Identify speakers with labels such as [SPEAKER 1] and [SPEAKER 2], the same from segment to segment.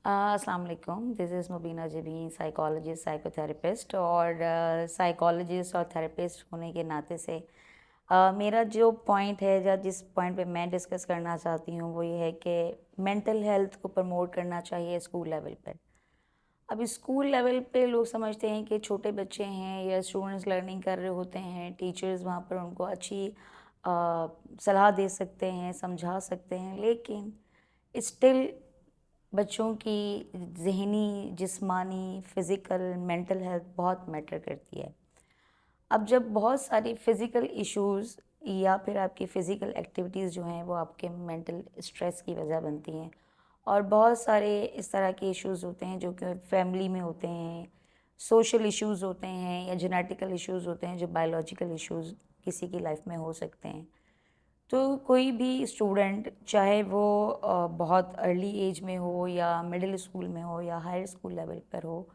[SPEAKER 1] अस्सलाम वालेकुम, this is Mubina Jabeen, psychologist, psychotherapist. और साइकोलॉजिस्ट और थेरेपिस्ट होने के नाते से मेरा जो पॉइंट है या जिस पॉइंट पे मैं डिस्कस करना चाहती हूँ वो ये है कि मेंटल हेल्थ को प्रमोट करना चाहिए स्कूल लेवल पर। अब स्कूल लेवल पे लोग समझते हैं कि छोटे बच्चे हैं या स्टूडेंट्स लर्निंग कर रहे होते हैं, टीचर्स वहाँ पर उनको अच्छी सलाह दे सकते हैं, समझा सकते हैं, लेकिन स्टिल बच्चों की ज़हनी, जिस्मानी, फ़िज़िकल, मेंटल हेल्थ बहुत मैटर करती है। अब जब बहुत सारी फ़िज़िकल इश्यूज़ या फिर आपकी फ़िज़िकल एक्टिविटीज़ जो हैं वो आपके मेंटल स्ट्रेस की वजह बनती हैं, और बहुत सारे इस तरह के इश्यूज़ होते हैं जो कि फैमिली में होते हैं, सोशल इश्यूज़ होते हैं या जेनेटिकल इश्यूज़ होते हैं जो बायोलॉजिकल इश्यूज़ किसी की लाइफ में हो सकते हैं। तो कोई भी स्टूडेंट चाहे वो बहुत अर्ली एज में हो या मिडिल स्कूल में हो या हाई स्कूल लेवल पर हो,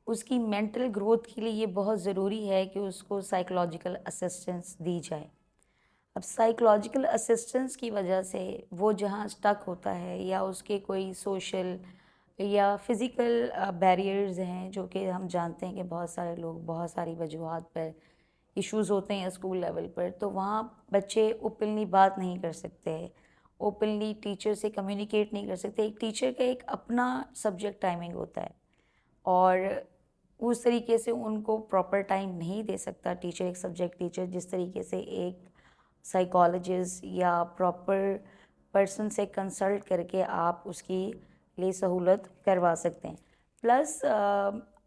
[SPEAKER 1] उसकी मेंटल ग्रोथ के लिए ये बहुत ज़रूरी है कि उसको साइकोलॉजिकल असिस्टेंस दी जाए। अब साइकोलॉजिकल असिस्टेंस की वजह से वो जहाँ स्टक होता है या उसके कोई सोशल या फिज़िकल बैरियर्स हैं जो कि हम जानते हैं कि बहुत सारे लोग बहुत सारी वजूहात पर इश्यूज़ होते हैं स्कूल लेवल पर, तो वहाँ बच्चे ओपनली बात नहीं कर सकते, ओपनली टीचर से कम्युनिकेट नहीं कर सकते। एक टीचर का एक अपना सब्जेक्ट टाइमिंग होता है और उस तरीके से उनको प्रॉपर टाइम नहीं दे सकता टीचर, एक सब्जेक्ट टीचर जिस तरीके से एक साइकोलॉजिस्ट या प्रॉपर पर्सन से कंसल्ट करके आप उसकी लिए सहूलत करवा सकते हैं। प्लस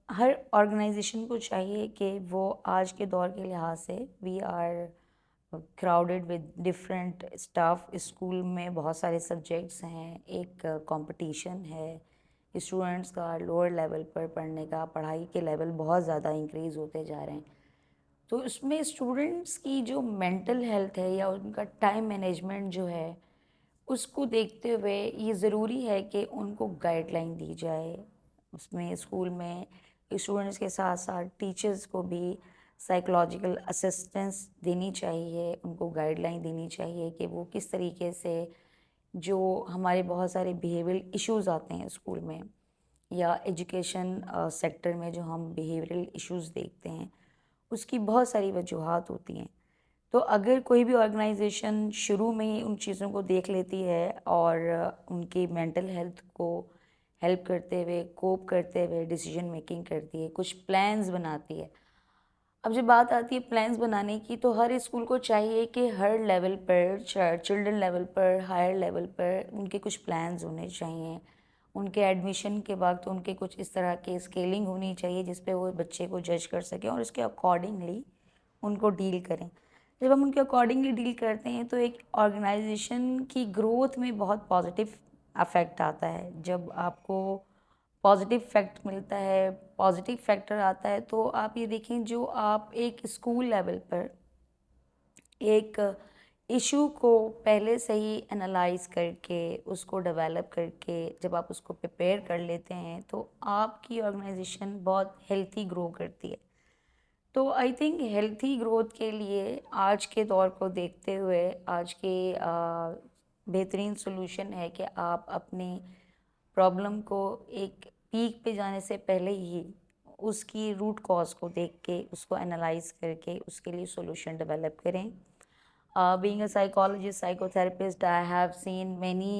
[SPEAKER 1] हर ऑर्गेनाइजेशन को चाहिए कि वो आज के दौर के लिहाज से we are crowded with different staff. School में बहुत सारे सब्जेक्ट्स हैं, एक कंपटीशन है स्टूडेंट्स का लोअर लेवल पर पढ़ने का, पढ़ाई के लेवल बहुत ज़्यादा इंक्रीज़ होते जा रहे हैं। तो उसमें स्टूडेंट्स की जो मेंटल हेल्थ है या उनका टाइम मैनेजमेंट जो है, उसको देखते हुए ये ज़रूरी है कि उनको गाइडलाइन दी जाए। उसमें स्कूल में स्टूडेंट्स के साथ साथ टीचर्स को भी साइकोलॉजिकल असिस्टेंस देनी चाहिए, उनको गाइडलाइन देनी चाहिए कि वो किस तरीके से जो हमारे बहुत सारे बिहेवियरल इश्यूज़ आते हैं स्कूल में या एजुकेशन सेक्टर में जो हम बिहेवियरल इश्यूज़ देखते हैं, उसकी बहुत सारी वजूहात होती हैं। तो अगर कोई भी ऑर्गेनाइजेशन शुरू में ही उन चीज़ों को देख लेती है और उनकी मेंटल हेल्थ को हेल्प करते हुए, कोप करते हुए डिसीजन मेकिंग करती है, कुछ प्लान्स बनाती है। अब जब बात आती है प्लान्स बनाने की, तो हर स्कूल को चाहिए कि हर लेवल पर, चिल्ड्रन लेवल पर, हायर लेवल पर उनके कुछ प्लान्स होने चाहिए। उनके एडमिशन के वक्त उनके कुछ इस तरह के स्केलिंग होनी चाहिए जिस पे वो बच्चे को जज कर सकें और उसके अकॉर्डिंगली उनको डील करें। जब हम उनके अकॉर्डिंगली डील करते हैं तो एक ऑर्गेनाइजेशन की ग्रोथ में बहुत पॉजिटिव अफेक्ट आता है। जब आपको पॉजिटिव फैक्ट मिलता है, पॉजिटिव फैक्टर आता है, तो आप ये देखें जो आप एक स्कूल लेवल पर एक इशू को पहले से ही एनालाइज करके उसको डेवलप करके जब आप उसको प्रिपेयर कर लेते हैं तो आपकी ऑर्गेनाइजेशन बहुत हेल्थी ग्रो करती है। तो आई थिंक हेल्थी ग्रोथ के लिए आज के दौर को देखते हुए आज के बेहतरीन सॉल्यूशन है कि आप अपनी प्रॉब्लम को एक पीक पे जाने से पहले ही उसकी रूट कॉज को देख के उसको एनालाइज करके उसके लिए सॉल्यूशन डेवलप करें। Being a psychologist, psychotherapist, I have seen many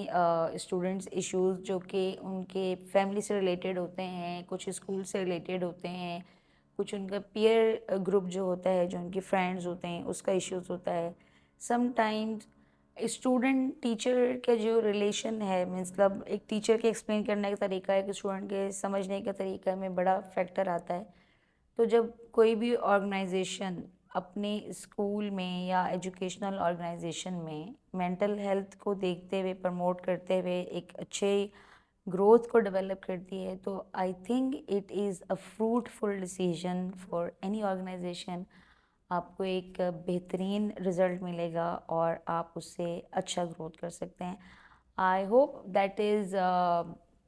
[SPEAKER 1] students issues जो कि उनके फैमिली से रिलेटेड होते हैं, कुछ स्कूल से रिलेटेड होते हैं, कुछ उनका पीयर ग्रुप जो होता है, जो उनके फ्रेंड्स होते हैं, उसका इश्यूज होता है। समटाइम्स स्टूडेंट टीचर का जो रिलेशन है, मीन्स मतलब एक टीचर के एक्सप्लेन करने का तरीका है कि स्टूडेंट के समझने का तरीका में बड़ा फैक्टर आता है। तो जब कोई भी ऑर्गेनाइजेशन अपने स्कूल में या एजुकेशनल ऑर्गेनाइजेशन में मेंटल हेल्थ को देखते हुए, प्रमोट करते हुए एक अच्छे ग्रोथ को डेवलप करती है, तो I think it is a fruitful decision for any organisation. आपको एक बेहतरीन रिज़ल्ट मिलेगा और आप उससे अच्छा ग्रोथ कर सकते हैं। I hope that is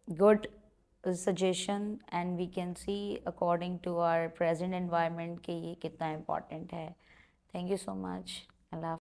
[SPEAKER 1] good suggestion and we can see according to our present environment कि ये कितना इम्पॉर्टेंट है। Thank you so much. Allah.